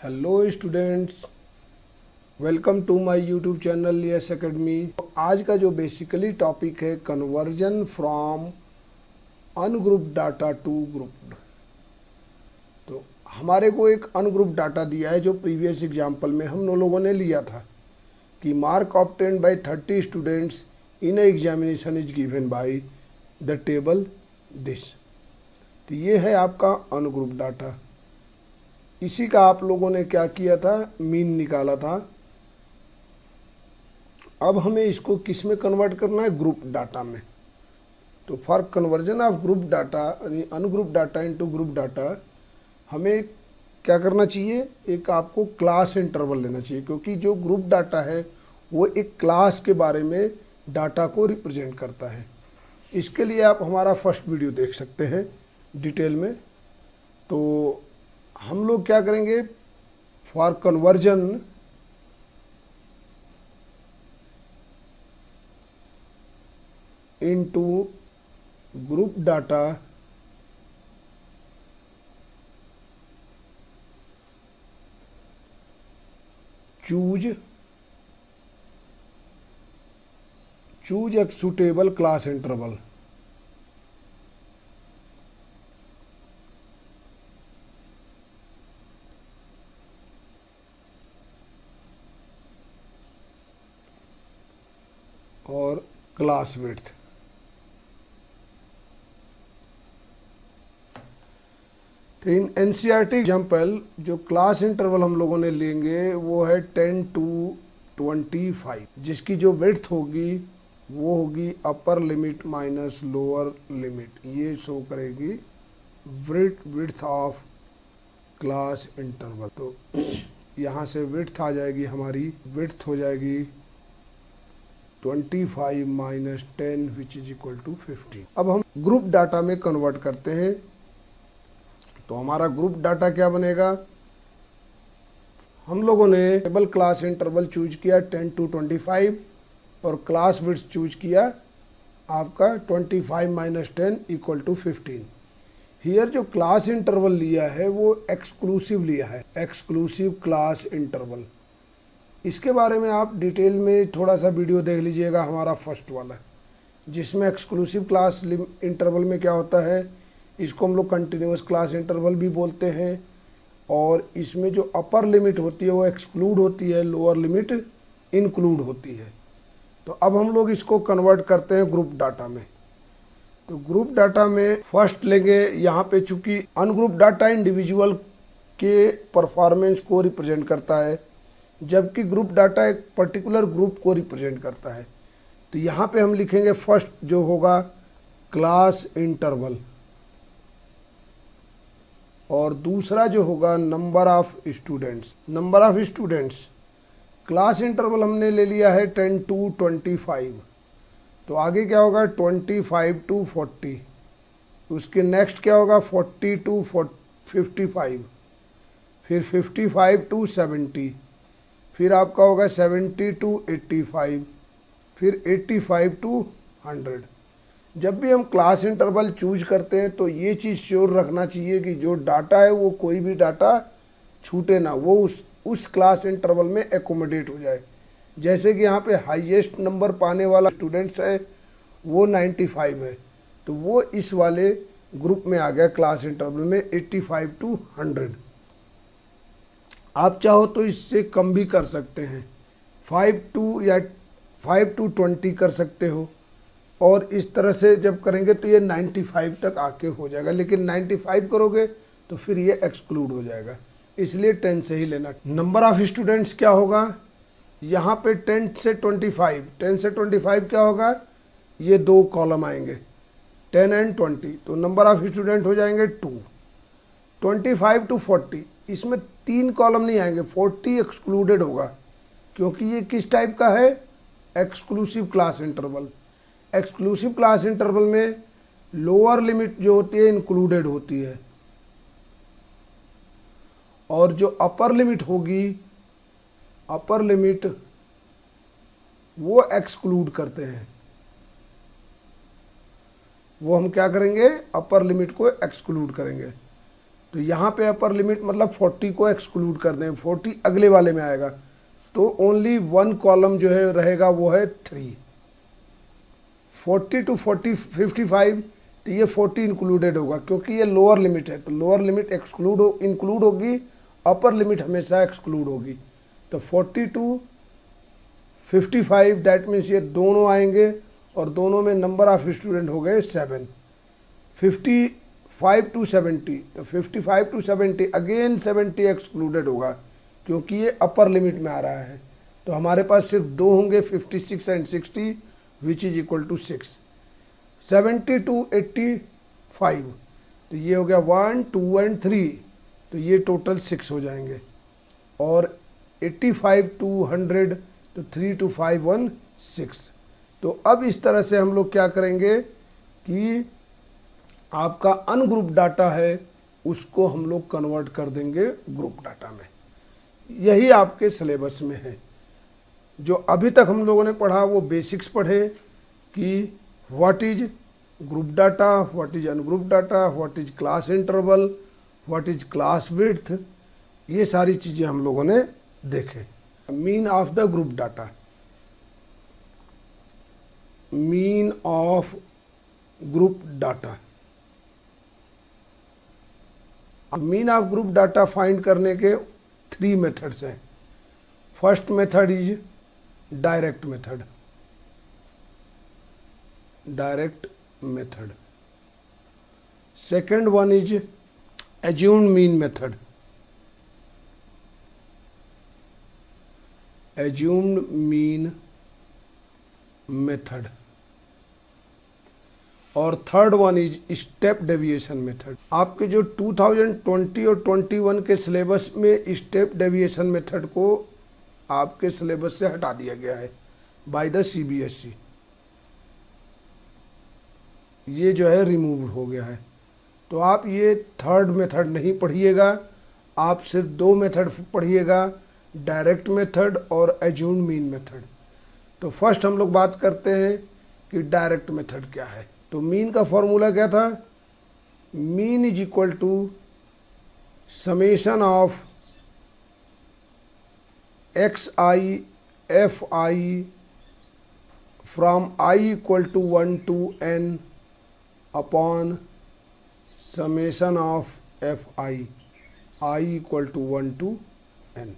Hello students, welcome to my YouTube channel Yes Academy. आज का जो बेसिकली टॉपिक है conversion from ungrouped data to grouped. तो हमारे को एक अनग्रुप्ड डाटा दिया है जो प्रीवियस एग्जाम्पल में हम लोगों ने लिया था कि mark obtained by 30 students in examination is given by the table this. तो ये है आपका अनग्रुप्ड डाटा। इसी का आप लोगों ने क्या किया था, मीन निकाला था। अब हमें इसको किस में कन्वर्ट करना है, ग्रुप डाटा में। तो for conversion of group data ungroup data into group data हमें क्या करना चाहिए, एक आपको क्लास इंटरवल लेना चाहिए, क्योंकि जो ग्रुप डाटा है वो एक क्लास के बारे में डाटा को रिप्रेजेंट करता है। इसके लिए आप हमारा फर्स्ट वीडियो देख सकते हैं डिटेल में। तो हम लोग क्या करेंगे, for conversion into group data choose एक सुटेबल क्लास इंटरवल। और क्लास विड्थ। तो इन एनसीईआरटी एग्जाम्पल जो क्लास इंटरवल हम लोगों ने लेंगे वो है 10 to 25, जिसकी जो विड्थ होगी वो होगी upper limit minus lower limit. ये शो करेगी विड्थ ऑफ क्लास इंटरवल। तो यहाँ से विड्थ आ जाएगी, हमारी विड्थ हो जाएगी 25 minus 10 which is equal to 15। अब हम ग्रुप डाटा में कन्वर्ट करते हैं। तो हमारा ग्रुप डाटा क्या बनेगा, हम लोगों ने टेबल क्लास इंटरवल चूज किया 10 to 25 और क्लास विड्थ चूज किया आपका 25 माइनस 10 इक्वल टू 15। हियर जो क्लास इंटरवल लिया है वो एक्सक्लूसिव लिया है, एक्सक्लूसिव क्लास इंटरवल। इसके बारे में आप डिटेल में थोड़ा सा वीडियो देख लीजिएगा, हमारा फर्स्ट वाला, जिसमें एक्सक्लूसिव क्लास इंटरवल में क्या होता है, इसको हम लोग कंटिन्यूस क्लास इंटरवल भी बोलते हैं। और इसमें जो अपर लिमिट होती है वो एक्सक्लूड होती है, लोअर लिमिट इंक्लूड होती है। तो अब हम लोग इसको कन्वर्ट करते हैं ग्रुप डाटा में। तो ग्रुप डाटा में फर्स्ट लेंगे, यहाँ पे चूंकि अनग्रुप डाटा इंडिविजुअल के परफॉर्मेंस को रिप्रेजेंट करता है, जबकि ग्रुप डाटा एक पर्टिकुलर ग्रुप को रिप्रेजेंट करता है। तो यहाँ पे हम लिखेंगे फर्स्ट जो होगा क्लास इंटरवल, और दूसरा जो होगा number of students. Number of students class interval हमने ले लिया है 10 to 25। तो आगे क्या होगा 25 to 40, उसके नेक्स्ट क्या होगा 40 to 55, फिर 55 to 70, फिर आपका होगा 70 to 85, फिर 85 to 100। जब भी हम क्लास इंटरवल चूज करते हैं तो ये चीज़ श्योर रखना चाहिए कि जो डाटा है वो कोई भी डाटा छूटे ना, वो उस क्लास इंटरवल में एकोमोडेट हो जाए। जैसे कि यहाँ पे हाईएस्ट नंबर पाने वाला स्टूडेंट्स है वो 95 है, तो वो इस वाले ग्रुप में आ गया क्लास इंटरवल में 85 to 100। आप चाहो तो इससे कम भी कर सकते हैं, 5 to 20 कर सकते हो, और इस तरह से जब करेंगे तो ये 95 तक आके हो जाएगा। लेकिन 95 करोगे तो फिर ये एक्सक्लूड हो जाएगा, इसलिए 10 से ही लेना। नंबर ऑफ स्टूडेंट्स क्या होगा, यहाँ पे 10 से 25 क्या होगा, ये दो कॉलम आएंगे 10 and 20, तो नंबर ऑफ स्टूडेंट हो जाएंगे 2। 25 to 40 इसमें 3 कॉलम नहीं आएंगे, 40 एक्सक्लूडेड होगा, क्योंकि ये किस टाइप का है, exclusive class interval. Exclusive class interval में लोअर लिमिट जो होती है इंक्लूडेड होती है, और जो अपर लिमिट होगी, अपर लिमिट वो एक्सक्लूड करते हैं। वो हम क्या करेंगे, अपर लिमिट को एक्सक्लूड करेंगे। तो यहाँ पे अपर लिमिट मतलब 40 को एक्सक्लूड कर दें, 40 अगले वाले में आएगा, तो ओनली वन कॉलम जो है रहेगा वो है 3। 40 to 55 तो ये 40 इंक्लूडेड होगा क्योंकि ये लोअर लिमिट है, तो लोअर लिमिट इंक्लूड होगी, अपर लिमिट हमेशा एक्सक्लूड होगी। तो 40 to 55 डैट मीन्स ये दोनों आएंगे और दोनों में नंबर ऑफ स्टूडेंट हो गए 7। 55 to 70 तो 55 to 70 अगेन 70 एक्सक्लूडेड होगा क्योंकि ये अपर लिमिट में आ रहा है। तो हमारे पास सिर्फ दो होंगे 56 and 60 which is equal to 6। 70 to 85 तो ये हो गया 1 2 एंड 3 तो ये टोटल 6 हो जाएंगे। और 85 to 100 तो 3 to 5 1 6। तो अब इस तरह से हम लोग क्या करेंगे कि आपका अनग्रुप डाटा है उसको हम लोग कन्वर्ट कर देंगे ग्रुप डाटा में। यही आपके सिलेबस में है। जो अभी तक हम लोगों ने पढ़ा वो बेसिक्स पढ़े कि what is group data, what is ungroup data, what is class interval, what is class width, ये सारी चीज़ें हम लोगों ने देखे। Mean of the group data, mean of group data. Mean of group data find करने के 3 मेथड्स हैं। First method is direct method, direct method. Second one is assumed mean method, assumed mean method. और third one is step deviation method. आपके जो 2020 और 21 के syllabus में step deviation method को आपके सिलेबस से हटा दिया गया है बाय द CBSE। ये जो है रिमूव हो गया है। तो आप ये थर्ड मेथड नहीं पढ़िएगा, आप सिर्फ 2 मेथड पढ़िएगा, डायरेक्ट मेथड और एज्यूम्ड मीन मेथड। तो फर्स्ट हम लोग बात करते हैं कि डायरेक्ट मेथड क्या है। तो मीन का फॉर्मूला क्या था? Mean is equal to summation of xi fi from I equal to 1 to n upon summation of fi I equal to 1 to n।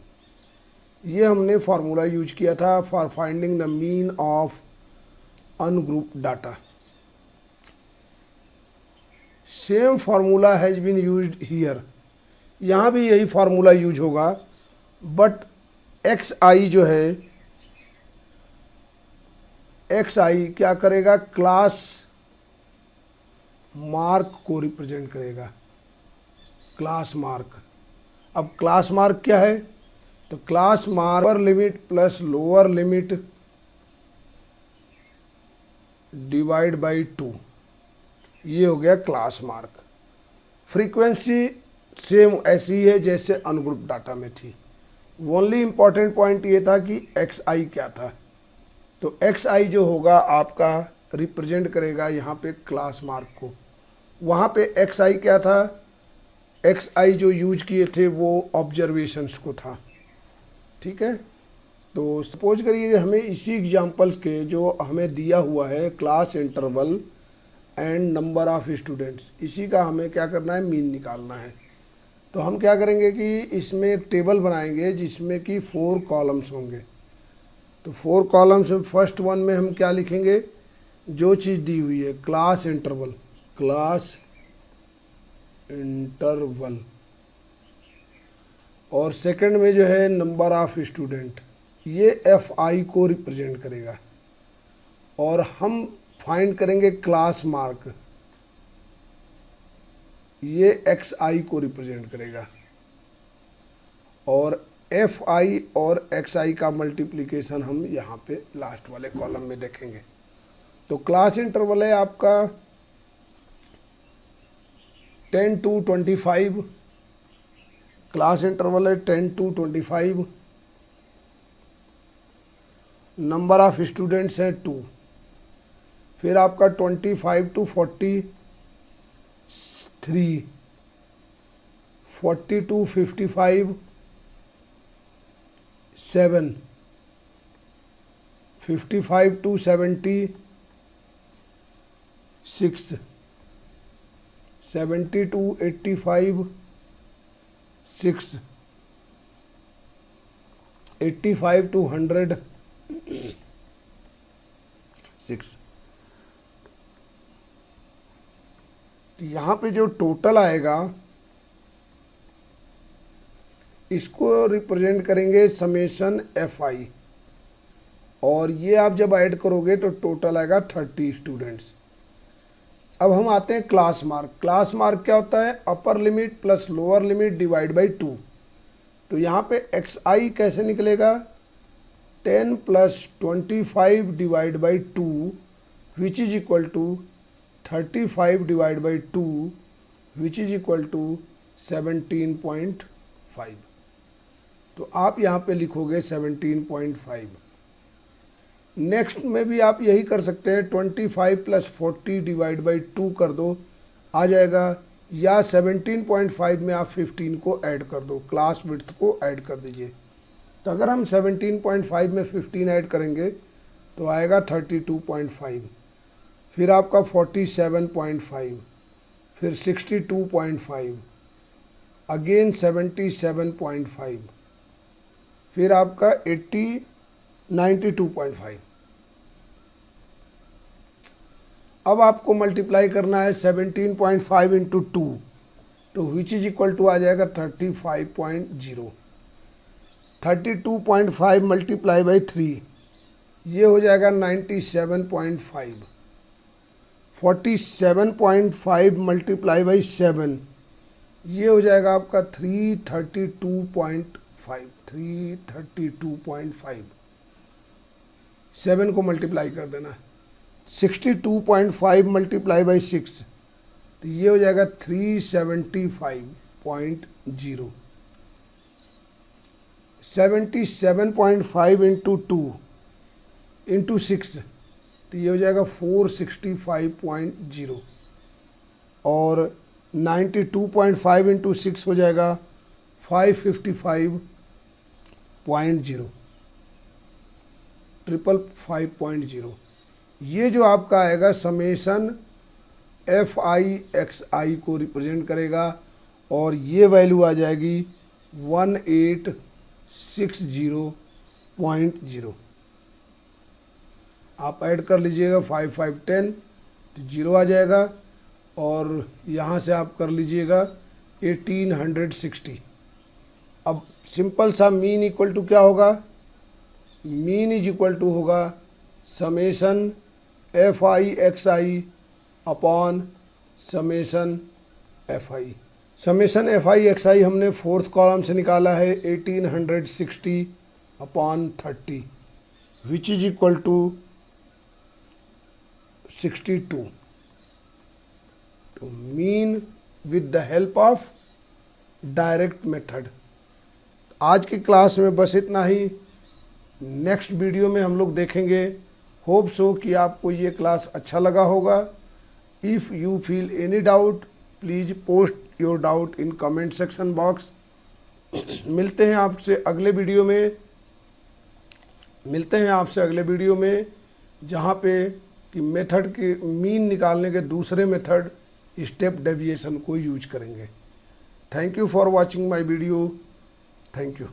ये हमने फार्मूला यूज किया था for finding the mean of ungroup data. Same formula has been used here, यहाँ भी यही formula use होगा, but xi जो है, xi क्या करेगा? क्लास मार्क को रिप्रेजेंट करेगा, क्लास मार्क। अब क्लास मार्क क्या है? तो class mark upper limit plus lower limit divide by 2, ये हो गया क्लास मार्क। फ्रीक्वेंसी सेम ऐसी है जैसे अनग्रुप डाटा में थी। ओनली इम्पॉर्टेंट पॉइंट ये था कि xi क्या था। तो xi जो होगा आपका रिप्रेजेंट करेगा यहाँ पे क्लास मार्क को। वहाँ पे xi क्या था? xi जो यूज किए थे वो ऑब्जर्वेशंस को था। ठीक है। तो सपोज करिए हमें इसी एग्जांपल्स के जो हमें दिया हुआ है class interval and number of students, इसी का हमें क्या करना है? मीन निकालना है। तो हम क्या करेंगे कि इसमें एक टेबल बनाएंगे जिसमें कि 4 कॉलम्स होंगे। तो 4 कॉलम्स में फर्स्ट वन में हम क्या लिखेंगे? जो चीज़ दी हुई है क्लास इंटरवल, क्लास इंटरवल। और सेकंड में जो है नंबर ऑफ स्टूडेंट, ये fi को रिप्रेजेंट करेगा। और हम फाइंड करेंगे क्लास मार्क, ये xi को रिप्रेजेंट करेगा। और fi और xi का मल्टीप्लिकेशन हम यहाँ पे लास्ट वाले कॉलम में देखेंगे। तो क्लास इंटरवल है आपका 10 to 25, क्लास इंटरवल है 10 to 25। नंबर ऑफ स्टूडेंट्स हैं 2। फिर आपका 25 to 43, 40 to 55 7, 55 to 70 6, 70 to 85 6, 85 to 100 6। तो यहाँ पे जो टोटल आएगा इसको रिप्रेजेंट करेंगे समेशन एफ आई, और ये आप जब ऐड करोगे तो टोटल आएगा 30 स्टूडेंट्स। अब हम आते हैं क्लास मार्क। क्लास मार्क क्या होता है? Upper limit plus lower limit divide by 2। तो यहाँ पे एक्स आई कैसे निकलेगा? 10 plus 25 divide by 2 which is equal to 35 divide by 2 which is equal to 17.5। तो आप यहाँ पे लिखोगे 17.5। नेक्स्ट में भी आप यही कर सकते हैं, 25 प्लस 40 डिवाइड बाई 2 कर दो, आ जाएगा। या 17.5 में आप 15 को ऐड कर दो, क्लास विड्थ को ऐड कर दीजिए। तो अगर हम 17.5 में 15 ऐड करेंगे तो आएगा 32.5, फिर आपका 47.5, फिर 62.5, अगेन 77.5, फिर आपका 92.5। अब आपको मल्टीप्लाई करना है 17.5 इंटू 2, तो विच इज इक्वल टू आ जाएगा 35.0। 32.5 मल्टीप्लाई बाई 3 ये हो जाएगा 97.5। 47.5 मल्टीप्लाई बाई 7 ये हो जाएगा आपका 332.5। 332.5 7 को मल्टीप्लाई कर देना। 62.5 मल्टीप्लाई बाई 6 तो ये हो जाएगा 375.0। 77.5 इंटू 2 इंटू 6 तो ये हो जाएगा 465.0, और 92.5 इंटू 6 हो जाएगा 555.0, 555.0। ये जो आपका आएगा समेशन एफ आई एक्स आई को रिप्रेजेंट करेगा, और ये वैल्यू आ जाएगी 1860.0। आप ऐड कर लीजिएगा 5 5 10 तो 0 आ जाएगा, और यहाँ से आप कर लीजिएगा 1860। अब सिंपल सा मीन इक्वल टू क्या होगा? मीन इज इक्वल टू होगा summation F I X I upon summation F I. Summation F I X I हमने फोर्थ कॉलम से निकाला है 1860 upon 30 which is equal to 62। तो mean with the help of direct method. आज की class में बस इतना ही। नेक्स्ट वीडियो में हम लोग देखेंगे। होप सो कि आपको ये क्लास अच्छा लगा होगा। If you feel any doubt please post your doubt in comment section box. मिलते हैं आपसे अगले वीडियो में जहाँ पे कि मेथड की मीन निकालने के दूसरे मेथड स्टेप डेविएशन को यूज करेंगे। Thank you for watching my video. Thank you.